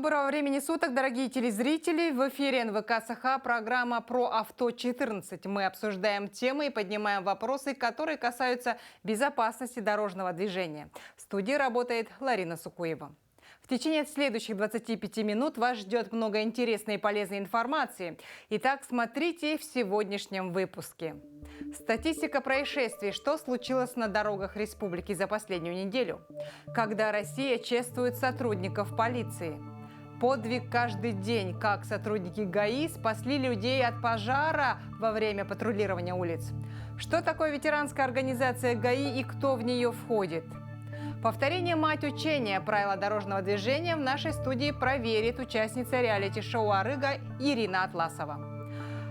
Доброго времени суток, дорогие телезрители! В эфире НВК СХ программа «Про авто 14». Мы обсуждаем темы и поднимаем вопросы, которые касаются безопасности дорожного движения. В студии работает Ларина Сукуева. В течение следующих 25 минут вас ждет много интересной и полезной информации. Итак, смотрите в сегодняшнем выпуске. Статистика происшествий. Что случилось на дорогах республики за последнюю неделю? Когда Россия чествует сотрудников полиции? Подвиг каждый день. Как сотрудники ГАИ спасли людей от пожара во время патрулирования улиц? Что такое ветеранская организация ГАИ и кто в нее входит? Повторение «Мать учения» правила дорожного движения в нашей студии проверит участница реалити-шоу «Арыга» Ирина Атласова.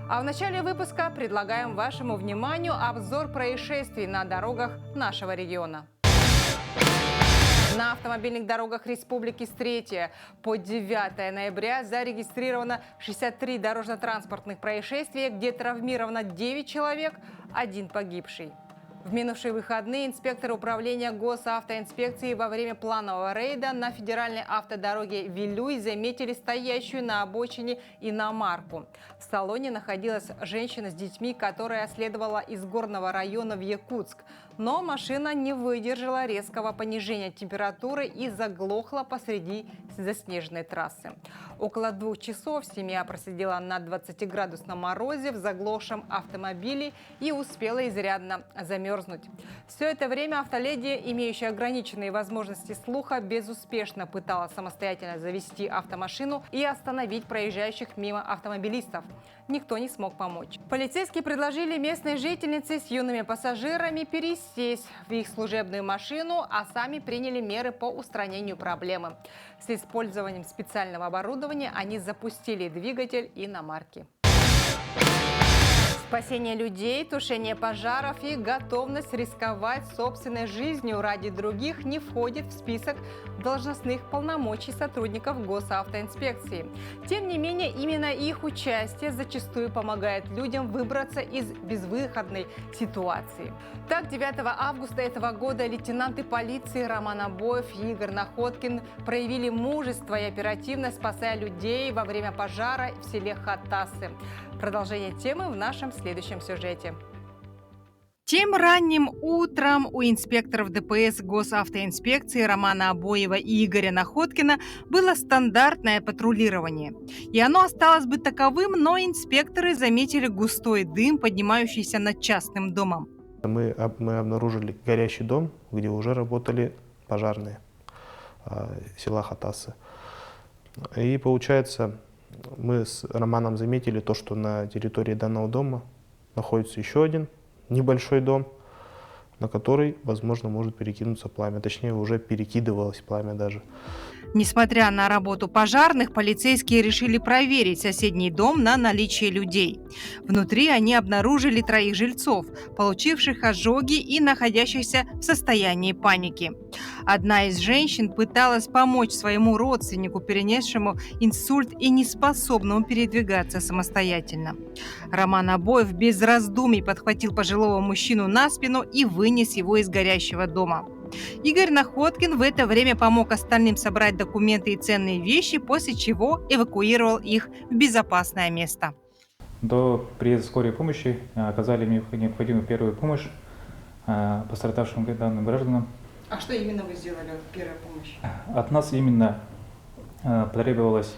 А в начале выпуска предлагаем вашему вниманию обзор происшествий на дорогах нашего региона. На автомобильных дорогах республики с 3 по 9 ноября зарегистрировано 63 дорожно-транспортных происшествия, где травмировано 9 человек, 1 погибший. В минувшие выходные инспекторы управления госавтоинспекции во время планового рейда на федеральной автодороге Вилюй заметили стоящую на обочине иномарку. В салоне находилась женщина с детьми, которая следовала из горного района в Якутск. Но машина не выдержала резкого понижения температуры и заглохла посреди заснеженной трассы. Около 2 часов семья просидела на 20-градусном морозе в заглохшем автомобиле и успела изрядно замерзнуть. Все это время автоледи, имеющая ограниченные возможности слуха, безуспешно пыталась самостоятельно завести автомашину и остановить проезжающих мимо автомобилистов. Никто не смог помочь. Полицейские предложили местной жительнице с юными пассажирами пересесть в их служебную машину, а сами приняли меры по устранению проблемы. С использованием специального оборудования они запустили двигатель иномарки. Спасение людей, тушение пожаров и готовность рисковать собственной жизнью ради других не входит в список должностных полномочий сотрудников госавтоинспекции. Тем не менее, именно их участие зачастую помогает людям выбраться из безвыходной ситуации. Так, 9 августа этого года лейтенанты полиции Роман Абоев и Игорь Находкин проявили мужество и оперативно спасая людей во время пожара в селе Хатасы. Продолжение темы в нашем следующем сюжете. Тем ранним утром у инспекторов ДПС госавтоинспекции Романа Абоева и Игоря Находкина было стандартное патрулирование. И оно осталось бы таковым, но инспекторы заметили густой дым, поднимающийся над частным домом. Мы обнаружили горящий дом, где уже работали пожарные села Хатасы. И получается, мы с Романом заметили то, что на территории данного дома находится еще один небольшой дом, на который, возможно, может перекинуться пламя. Точнее, уже перекидывалось пламя даже. Несмотря на работу пожарных, полицейские решили проверить соседний дом на наличие людей. Внутри они обнаружили 3 жильцов, получивших ожоги и находящихся в состоянии паники. Одна из женщин пыталась помочь своему родственнику, перенесшему инсульт и неспособному передвигаться самостоятельно. Роман Абоев без раздумий подхватил пожилого мужчину на спину и вынес его из горящего дома. Игорь Находкин в это время помог остальным собрать документы и ценные вещи, после чего эвакуировал их в безопасное место. До приезда скорой помощи оказали необходимую первую помощь пострадавшим данным гражданам. А что именно вы сделали в первой помощи? От нас именно потребовалось,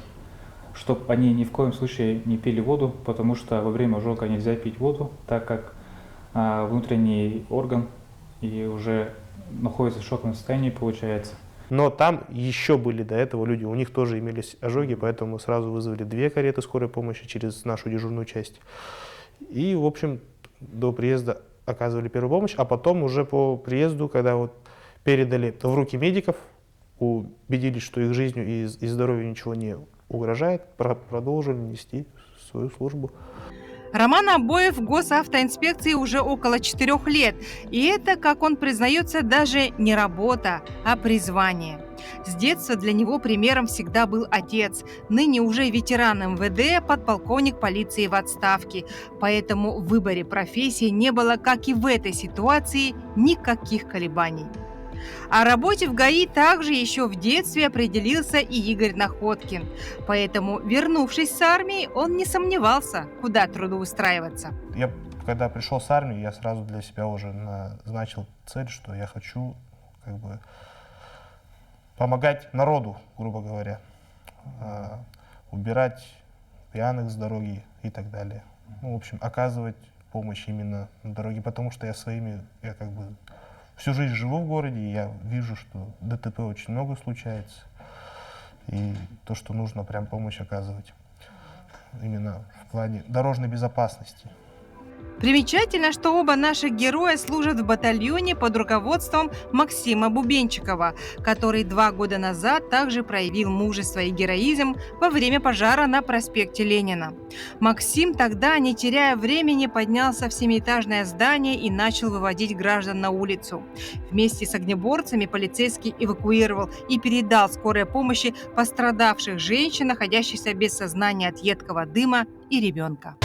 чтобы они ни в коем случае не пили воду, потому что во время ожога нельзя пить воду, так как внутренний орган и уже находится в шоковом состоянии, получается. Но там еще были до этого люди, у них тоже имелись ожоги, поэтому мы сразу вызвали 2 кареты скорой помощи через нашу дежурную часть. И, в общем, до приезда оказывали первую помощь, а потом уже по приезду, когда вот передали в руки медиков, убедились, что их жизнью и здоровью ничего не угрожает, продолжили нести свою службу. Роман Абоев в госавтоинспекции уже около 4 лет. И это, как он признается, даже не работа, а призвание. С детства для него примером всегда был отец, ныне уже ветеран МВД, подполковник полиции в отставке. Поэтому в выборе профессии не было, как и в этой ситуации, никаких колебаний. О работе в ГАИ также еще в детстве определился и Игорь Находкин. Поэтому, вернувшись с армии, он не сомневался, куда трудоустраиваться. Я, когда пришел с армии, я сразу для себя уже назначил цель, что я хочу как бы помогать народу, грубо говоря, убирать пьяных с дороги и так далее. Ну, в общем, оказывать помощь именно на дороге, потому что я как бы всю жизнь живу в городе, и я вижу, что ДТП очень много случается, и то, что нужно прям помощь оказывать именно в плане дорожной безопасности. Примечательно, что оба наших героя служат в батальоне под руководством Максима Бубенчикова, который 2 года назад также проявил мужество и героизм во время пожара на проспекте Ленина. Максим тогда, не теряя времени, поднялся в 7-этажное здание и начал выводить граждан на улицу. Вместе с огнеборцами полицейский эвакуировал и передал скорой помощи пострадавших женщин, находящихся без сознания от едкого дыма, и ребенка.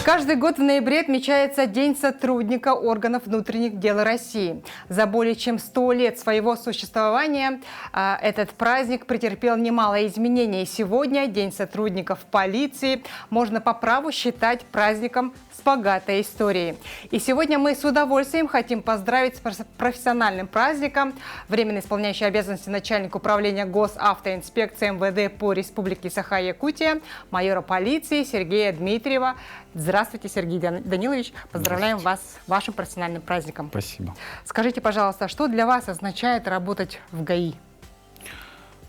Каждый год в ноябре отмечается День сотрудника органов внутренних дел России. За более чем 100 лет своего существования этот праздник претерпел немало изменений. Сегодня День сотрудников полиции можно по праву считать праздником с богатой историей. И сегодня мы с удовольствием хотим поздравить с профессиональным праздником временно исполняющий обязанности начальника управления госавтоинспекции МВД по Республике Саха-Якутия, майора полиции Сергея Дмитриева. Здравствуйте, Сергей Данилович. Поздравляем вас с вашим профессиональным праздником. Спасибо. Скажите, пожалуйста, что для вас означает работать в ГАИ?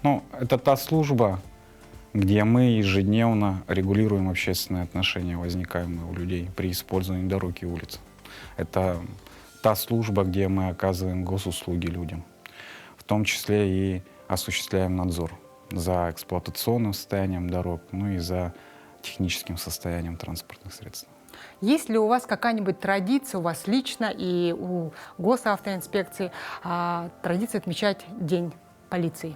Ну, это та служба, где мы ежедневно регулируем общественные отношения, возникаемые у людей при использовании дорог и улиц. Это та служба, где мы оказываем госуслуги людям, в том числе и осуществляем надзор за эксплуатационным состоянием дорог, ну и за техническим состоянием транспортных средств. Есть ли у вас какая-нибудь традиция, у вас лично и у госавтоинспекции, традиция отмечать День полиции?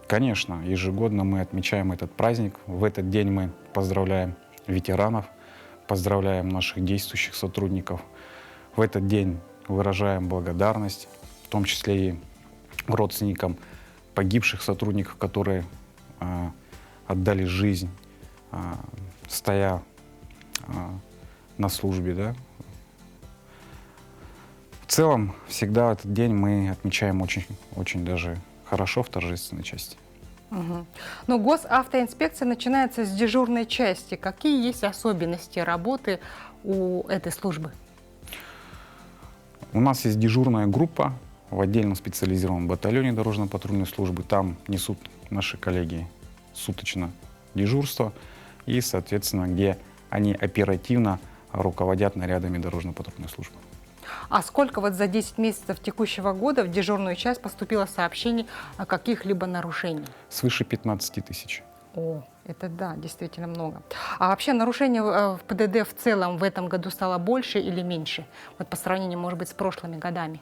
Конечно, ежегодно мы отмечаем этот праздник. В этот день мы поздравляем ветеранов, поздравляем наших действующих сотрудников. В этот день выражаем благодарность, в том числе и родственникам погибших сотрудников, которые отдали жизнь, стоя на службе. Да? В целом, всегда этот день мы отмечаем очень даже хорошо в торжественной части. Угу. Но госавтоинспекция начинается с дежурной части. Какие есть особенности работы у этой службы? У нас есть дежурная группа в отдельном специализированном батальоне дорожно-патрульной службы. Там несут наши коллеги суточно дежурство и, соответственно, где они оперативно руководят нарядами дорожно-патрульной службы. А сколько вот за 10 месяцев текущего года в дежурную часть поступило сообщений о каких-либо нарушениях? Свыше 15 тысяч. О, это да, действительно много. А вообще нарушений в ПДД в целом в этом году стало больше или меньше? Вот по сравнению, может быть, с прошлыми годами?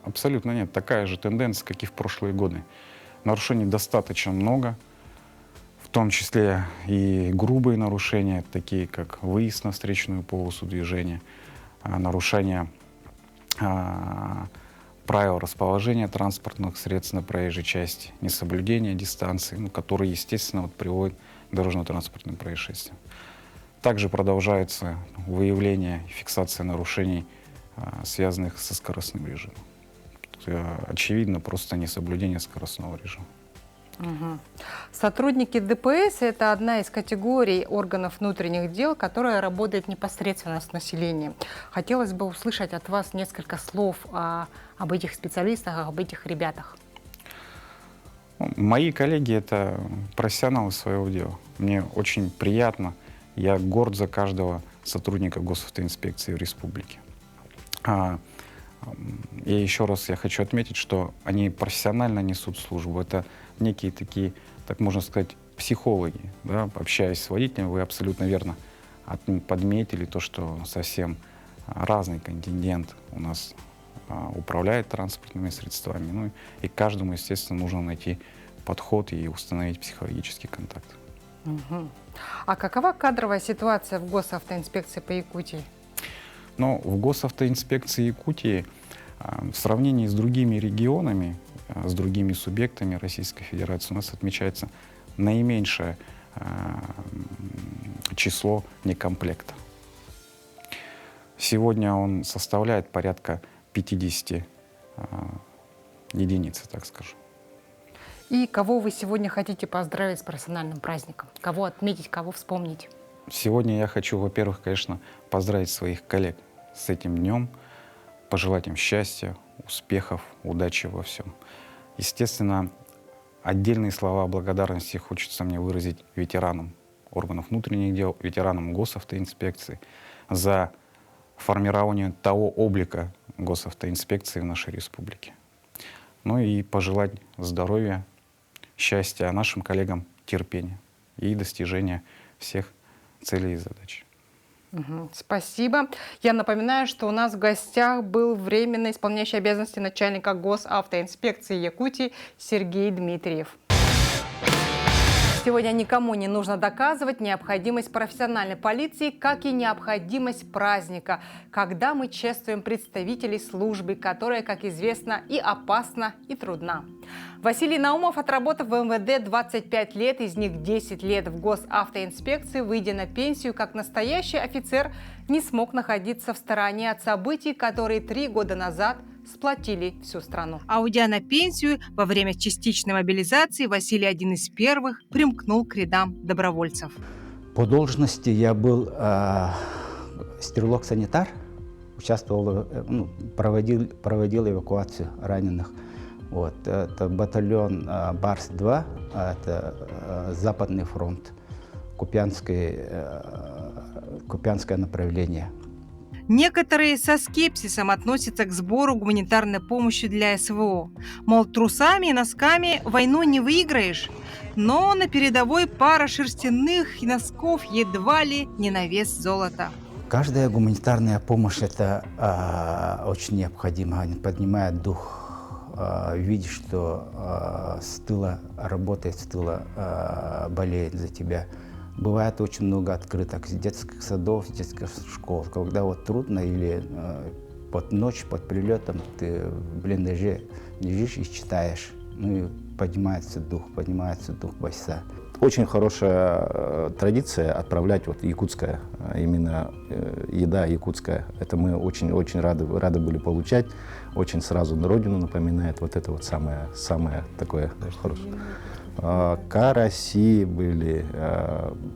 Абсолютно нет. Такая же тенденция, как и в прошлые годы. Нарушений достаточно много, в том числе и грубые нарушения, такие как выезд на встречную полосу движения, нарушение правил расположения транспортных средств на проезжей части, несоблюдение дистанции, которые, естественно, приводят к дорожно-транспортным происшествиям. Также продолжается выявление и фиксация нарушений, связанных со скоростным режимом. Очевидно, просто несоблюдение скоростного режима. Угу. Сотрудники ДПС – это одна из категорий органов внутренних дел, которая работает непосредственно с населением. Хотелось бы услышать от вас несколько слов об этих специалистах, об этих ребятах. Мои коллеги – это профессионалы своего дела. Мне очень приятно, я горд за каждого сотрудника госавтоинспекции в республике. И еще раз я хочу отметить, что они профессионально несут службу. Это некие такие, так можно сказать, психологи. Да? Общаясь с водителем, вы абсолютно верно подметили то, что совсем разный контингент у нас управляет транспортными средствами. Ну, и каждому, естественно, нужно найти подход и установить психологический контакт. Угу. А какова кадровая ситуация в госавтоинспекции по Якутии? Но в госавтоинспекции Якутии В сравнении с другими регионами, с другими субъектами Российской Федерации у нас отмечается наименьшее число некомплекта. Сегодня он составляет порядка 50 единиц, так скажем. И кого вы сегодня хотите поздравить с профессиональным праздником? Кого отметить, кого вспомнить? Сегодня я хочу, во-первых, конечно, поздравить своих коллег с этим днем, пожелать им счастья, успехов, удачи во всем. Естественно, отдельные слова благодарности хочется мне выразить ветеранам органов внутренних дел, ветеранам госавтоинспекции за формирование того облика госавтоинспекции в нашей республике. Ну и пожелать здоровья, счастья, а нашим коллегам терпения и достижения всех целей и задач. Спасибо. Я напоминаю, что у нас в гостях был временно исполняющий обязанности начальника госавтоинспекции Якутии Сергей Дмитриев. Сегодня никому не нужно доказывать необходимость профессиональной полиции, как и необходимость праздника, когда мы чествуем представителей службы, которая, как известно, и опасна, и трудна. Василий Наумов, отработав в МВД 25 лет, из них 10 лет в госавтоинспекции, выйдя на пенсию как настоящий офицер, не смог находиться в стороне от событий, которые 3 года назад сплотили всю страну. А уйдя на пенсию, во время частичной мобилизации Василий один из первых примкнул к рядам добровольцев. По должности я был стрелок-санитар, участвовал, проводил эвакуацию раненых. Вот, это батальон Барс-2, это Западный фронт, Купянское направление. Некоторые со скепсисом относятся к сбору гуманитарной помощи для СВО. Мол, трусами и носками войну не выиграешь. Но на передовой пара шерстяных носков едва ли не на вес золота. Каждая гуманитарная помощь – это очень необходимо. Она поднимает дух. Видишь, что с тыла работает, с тыла болеет за тебя. Бывает очень много открыток с детских садов, с детских школ. Когда вот трудно или под ночь, под прилетом, ты в блиндаже лежишь и читаешь. Ну и поднимается дух бойца. Очень хорошая традиция отправлять вот якутская, именно еда якутская. Это мы очень рады были получать. Очень сразу на родину напоминает. Вот это вот самое такое хорошее. Караси были,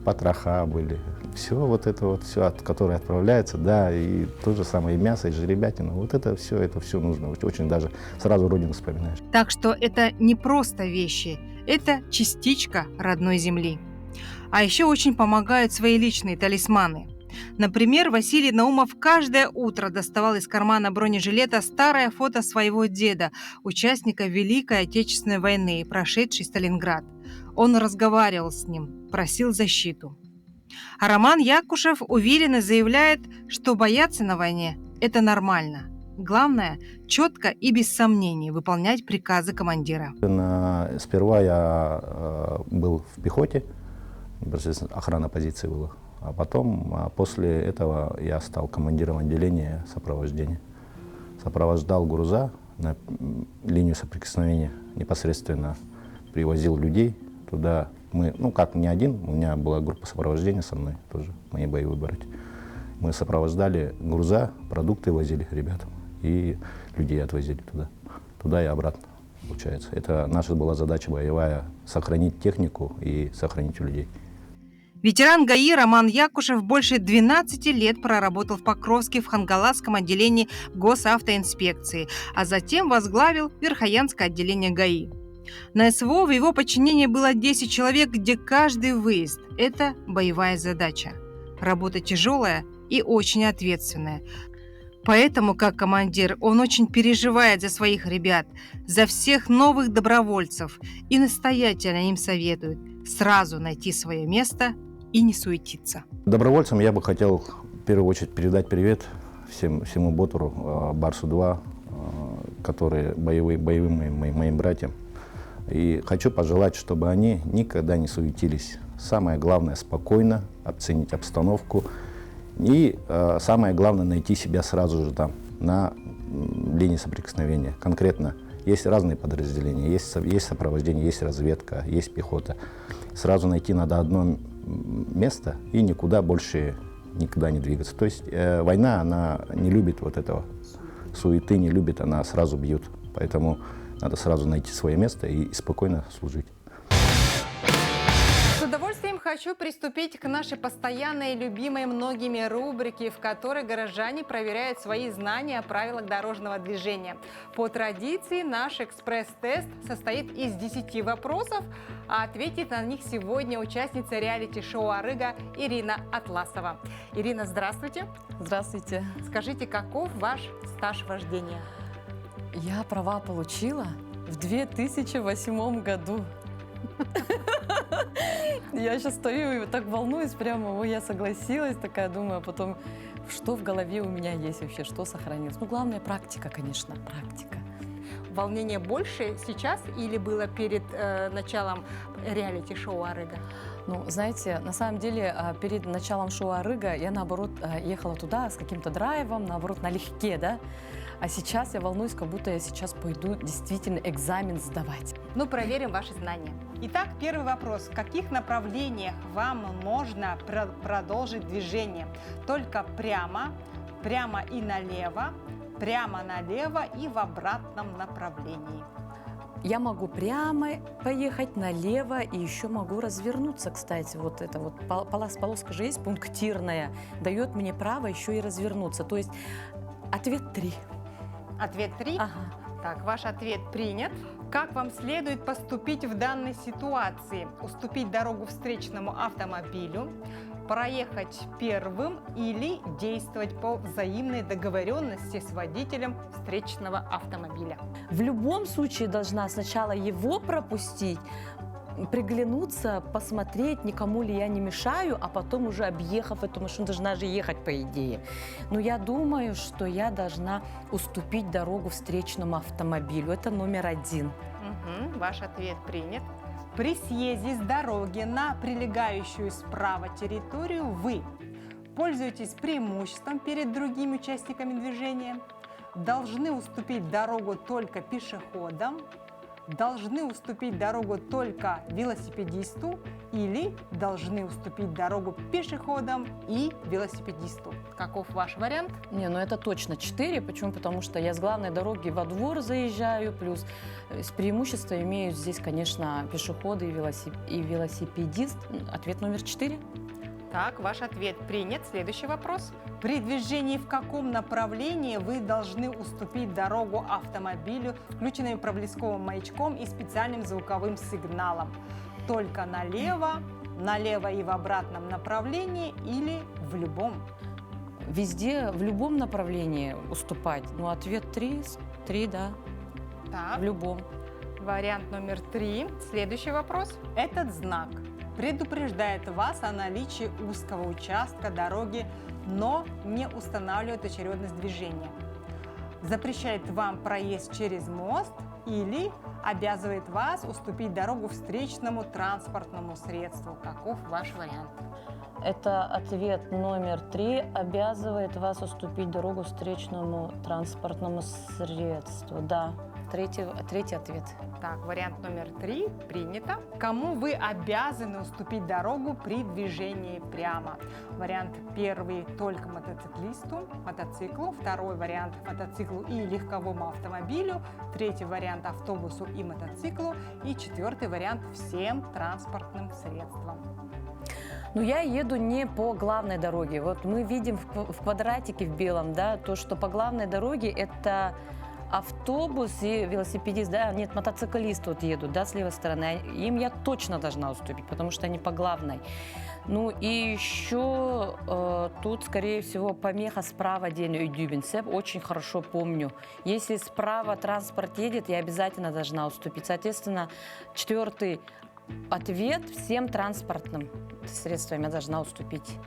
потроха были. Все вот это вот, все, которое отправляется, да, и то же самое, и мясо, и жеребятина. Вот это все нужно. Очень даже сразу родину вспоминаешь. Так что это не просто вещи, это частичка родной земли. А еще очень помогают свои личные талисманы. Например, Василий Наумов каждое утро доставал из кармана бронежилета старое фото своего деда, участника Великой Отечественной войны, прошедшей Сталинград. Он разговаривал с ним, просил защиту. А Роман Якушев уверенно заявляет, что бояться на войне – это нормально. Главное – четко и без сомнений выполнять приказы командира. Сперва я был в пехоте, охрана позиции была. А потом, после этого, я стал командиром отделения сопровождения. Сопровождал груза на линию соприкосновения, непосредственно привозил людей туда. Мы, как не один, у меня была группа сопровождения со мной, тоже мои боевые братья. Мы сопровождали груза, продукты возили ребятам и людей отвозили туда и обратно, получается. Это наша была задача боевая – сохранить технику и сохранить людей. Ветеран ГАИ Роман Якушев больше 12 лет проработал в Покровске в Хангаласском отделении госавтоинспекции, а затем возглавил Верхоянское отделение ГАИ. На СВО в его подчинении было 10 человек, где каждый выезд – это боевая задача. Работа тяжелая и очень ответственная. Поэтому, как командир, он очень переживает за своих ребят, за всех новых добровольцев и настоятельно им советует сразу найти свое место и не суетиться. Добровольцам я бы хотел в первую очередь передать привет всему Ботуру, Барсу-2, которые боевым моим братьям. И хочу пожелать, чтобы они никогда не суетились. Самое главное – спокойно оценить обстановку. И самое главное – найти себя сразу же там, на линии соприкосновения. Конкретно есть разные подразделения, есть сопровождение, есть разведка, есть пехота. Сразу найти надо одно место и никуда больше никуда не двигаться. То есть война, она не любит вот этого суеты, не любит, она сразу бьет. Поэтому надо сразу найти свое место и спокойно служить. С удовольствием хочу приступить к нашей постоянной и любимой многими рубрике, в которой горожане проверяют свои знания о правилах дорожного движения. По традиции наш экспресс-тест состоит из 10 вопросов, а ответит на них сегодня участница реалити-шоу «Арыга» Ирина Атласова. Ирина, здравствуйте. Здравствуйте. Скажите, каков ваш стаж вождения? Я права получила в 2008 году. Я сейчас стою и так волнуюсь прямо, ой, я согласилась, такая думаю, а потом, что в голове у меня есть вообще, что сохранилось. Ну, главное, практика, конечно, практика. Волнение больше сейчас или было перед началом реалити-шоу «Арыга»? Ну, знаете, на самом деле, перед началом шоу «Арыга» я, наоборот, ехала туда с каким-то драйвом, наоборот, налегке, да? А сейчас я волнуюсь, как будто я сейчас пойду действительно экзамен сдавать. Ну, проверим ваши знания. Итак, первый вопрос. В каких направлениях вам можно продолжить движение? Только прямо, прямо и налево, прямо налево и в обратном направлении. Я могу прямо поехать налево и еще могу развернуться, кстати. Вот эта вот полоска же есть пунктирная, дает мне право еще и развернуться. То есть ответ 3. Ответ 3? Ага. Так, ваш ответ принят. Как вам следует поступить в данной ситуации? Уступить дорогу встречному автомобилю, проехать первым или действовать по взаимной договоренности с водителем встречного автомобиля? В любом случае должна сначала его пропустить, приглянуться, посмотреть, никому ли я не мешаю, а потом уже объехав эту машину, должна же ехать по идее. Но я думаю, что я должна уступить дорогу встречному автомобилю. Это номер 1. Угу, ваш ответ принят. При съезде с дороги на прилегающую справа территорию вы пользуетесь преимуществом перед другими участниками движения, должны уступить дорогу только пешеходам, должны уступить дорогу только велосипедисту или должны уступить дорогу пешеходам и велосипедисту. Каков ваш вариант? Не, ну это точно 4. Почему? Потому что я с главной дороги во двор заезжаю, плюс с преимущества имеют здесь, конечно, пешеходы и велосипедист. Ответ номер 4. Так, ваш ответ принят. Следующий вопрос. При движении в каком направлении вы должны уступить дорогу автомобилю с включенным проблесковым маячком и специальным звуковым сигналом? Только налево, налево и в обратном направлении или в любом? Везде, в любом направлении уступать. Ну, ответ 3, да, Так, в любом. вариант номер 3. Следующий вопрос. Этот знак предупреждает вас о наличии узкого участка дороги, но не устанавливает очередность движения. Запрещает вам проезд через мост или обязывает вас уступить дорогу встречному транспортному средству. Каков ваш вариант? Это ответ номер 3. Обязывает вас уступить дорогу встречному транспортному средству. Да, третий ответ. Так, вариант номер 3 принято. Кому вы обязаны уступить дорогу при движении прямо? Вариант 1 только мотоциклисту, мотоциклу. Второй вариант мотоциклу и легковому автомобилю. Третий вариант автобусу и мотоциклу. И 4 вариант всем транспортным средствам. Но я еду не по главной дороге. Вот мы видим в квадратике в белом, да, то, что по главной дороге это автобус и велосипедист, да, нет, мотоциклист вот едут, да, с левой стороны. Им я точно должна уступить, потому что они по главной. Ну и еще тут, скорее всего, помеха справа день Дюбинцеп, очень хорошо помню. Если справа транспорт едет, я обязательно должна уступить. Соответственно, 4 Ответ: всем транспортным средствам я должна уступить.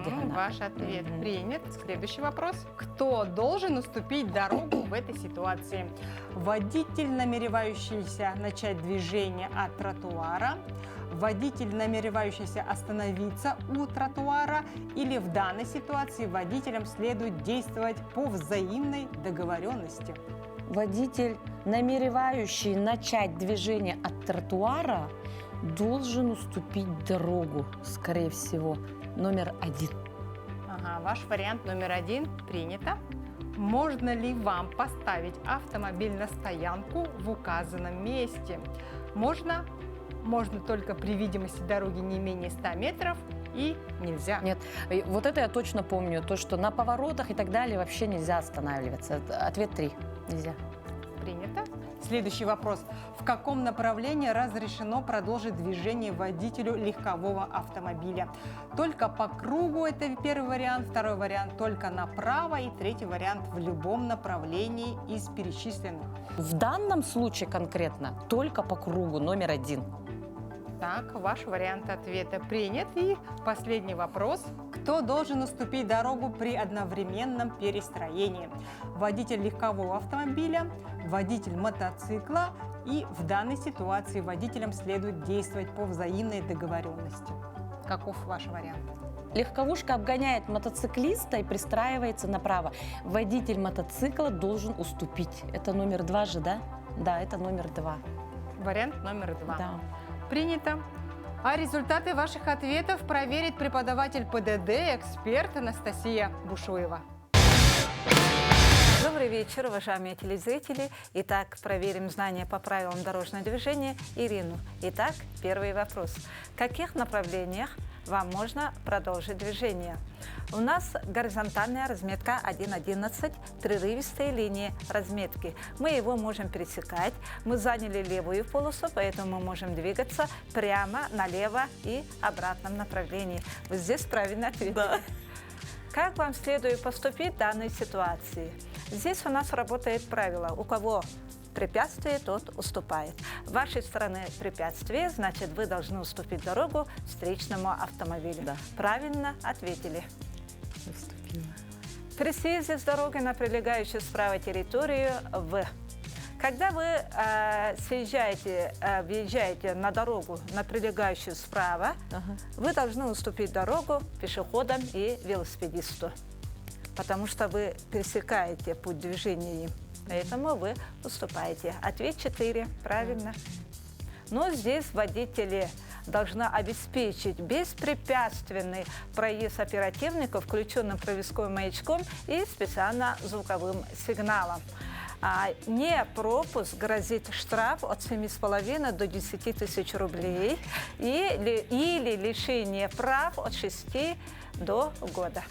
Диана. Ваш ответ Мгм. принят. Следующий вопрос. Кто должен уступить дорогу в этой ситуации? Водитель, намеревающийся начать движение от тротуара, водитель, намеревающийся остановиться у тротуара, или в данной ситуации водителям следует действовать по взаимной договоренности? Водитель, намеревающий начать движение от тротуара, должен уступить дорогу, скорее всего, номер 1. Ага, ваш вариант номер 1 принято. Можно ли вам поставить автомобиль на стоянку в указанном месте? Можно. Можно только при видимости дороги не менее 100 метров и нельзя. Нет, и вот это я точно помню, то, что на поворотах и так далее вообще нельзя останавливаться. Это ответ 3. Нельзя. Принято. Следующий вопрос. В каком направлении разрешено продолжить движение водителю легкового автомобиля? Только по кругу — это первый вариант, второй вариант — только направо, и третий вариант — в любом направлении из перечисленных. В данном случае конкретно только по кругу номер 1. Так, ваш вариант ответа принят. И последний вопрос. Кто должен уступить дорогу при одновременном перестроении? Водитель легкового автомобиля, водитель мотоцикла, и в данной ситуации водителям следует действовать по взаимной договоренности. Каков ваш вариант? Легковушка обгоняет мотоциклиста и пристраивается направо. Водитель мотоцикла должен уступить. Это номер 2 же, да? Да, это номер 2. Вариант номер 2. Да. Принято. А результаты ваших ответов проверит преподаватель ПДД, эксперт Анастасия Бушуева. Добрый вечер, уважаемые телезрители. Итак, проверим знания по правилам дорожного движения Ирину. Итак, первый вопрос. В каких направлениях вам можно продолжить движение? У нас горизонтальная разметка 1.11, прерывистые линии разметки. Мы его можем пересекать. Мы заняли левую полосу, поэтому мы можем двигаться прямо налево и обратном направлении. Вот здесь правильный ответ. Да. Как вам следует поступить в данной ситуации? Здесь у нас работает правило: у кого препятствие, тот уступает. С вашей стороны препятствие, значит, вы должны уступить дорогу встречному автомобилю. Да. Правильно ответили. Уступила. При съезде с дорогой на прилегающую справа территорию когда вы въезжаете на дорогу, на прилегающую справа, вы должны уступить дорогу пешеходам и велосипедисту, потому что вы пересекаете путь движения им. Поэтому вы уступаете. Ответ 4. Правильно. Но здесь водители должны обеспечить беспрепятственный проезд оперативников включенным пропусковым маячком и специально звуковым сигналом. Не пропуск грозит штраф от 7,5 до 10 тысяч рублей или лишение прав от 6 до года.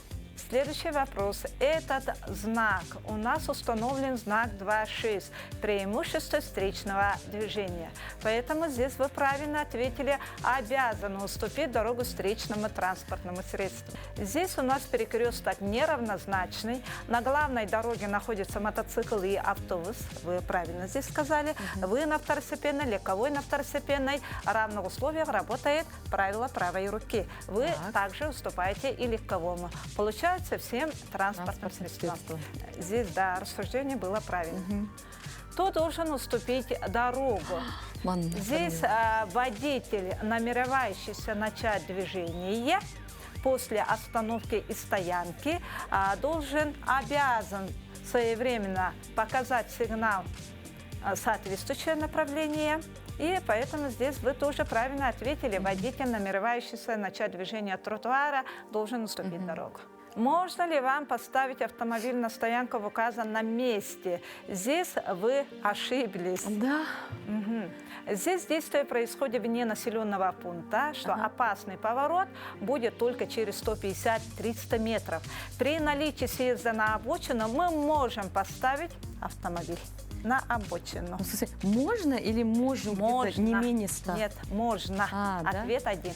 Следующий вопрос. Этот знак. У нас установлен знак 2.6. Преимущество встречного движения. Поэтому здесь вы правильно ответили: обязаны уступить дорогу встречному транспортному средству. Здесь у нас перекресток неравнозначный. На главной дороге находится мотоцикл и автобус. Вы правильно здесь сказали. Вы на второстепенной, легковой на второстепенной. В равных условиях работает правило правой руки. Вы также уступаете и легковому. Получается всем транспортным средствам. Здесь, да, рассуждение было правильно. Кто должен уступить дорогу? Здесь водитель, намеревающийся начать движение после остановки и стоянки, обязан своевременно показать сигнал соответствующее направление. И поэтому здесь вы тоже правильно ответили. Водитель, намеревающийся начать движение от тротуара, должен уступить дорогу. Можно ли вам поставить автомобиль на стоянку в указанном месте? Здесь вы ошиблись. Да. Здесь действие происходит вне населенного пункта, что опасный поворот будет только через 150-300 метров. При наличии съезда на обочину мы можем поставить автомобиль на обочину. Ну, слушай, можно или можем? Можно. Не менее 100? Нет, можно. Ответ 1.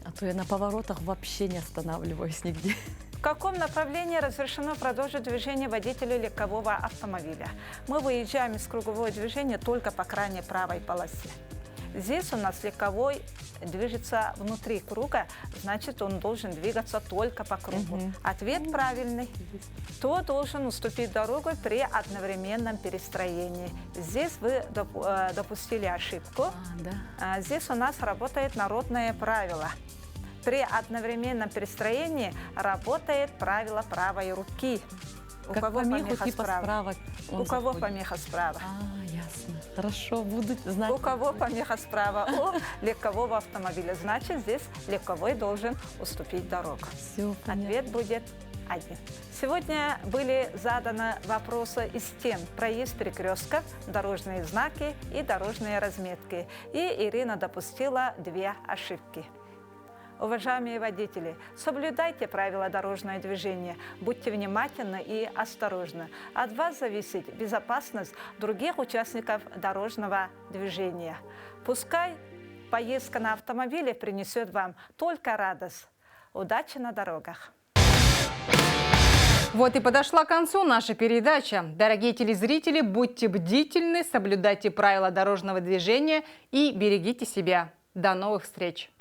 А то я на поворотах вообще не останавливаюсь нигде. В каком направлении разрешено продолжить движение водителю легкового автомобиля? Мы выезжаем из кругового движения только по крайней правой полосе. Здесь у нас легковой движется внутри круга, значит, он должен двигаться только по кругу. Ответ правильный. Кто должен уступить дорогу при одновременном перестроении? Здесь вы допустили ошибку. Здесь у нас работает народное правило. При одновременном перестроении работает правило правой руки. У Как кого помеху помеха типа справа. он У кого заходит. помеха справа? Ясно. Хорошо, буду знать. У кого помеха справа? У легкового автомобиля. Значит, здесь легковой должен уступить дорогу. Все, Ответ будет 1. Сегодня были заданы вопросы из тем: проезд перекрестков, дорожные знаки и дорожные разметки. И Ирина допустила 2 ошибки. Уважаемые водители, соблюдайте правила дорожного движения, будьте внимательны и осторожны. От вас зависит безопасность других участников дорожного движения. Пускай поездка на автомобиле принесет вам только радость. Удачи на дорогах! Вот и подошла к концу наша передача. Дорогие телезрители, будьте бдительны, соблюдайте правила дорожного движения и берегите себя. До новых встреч!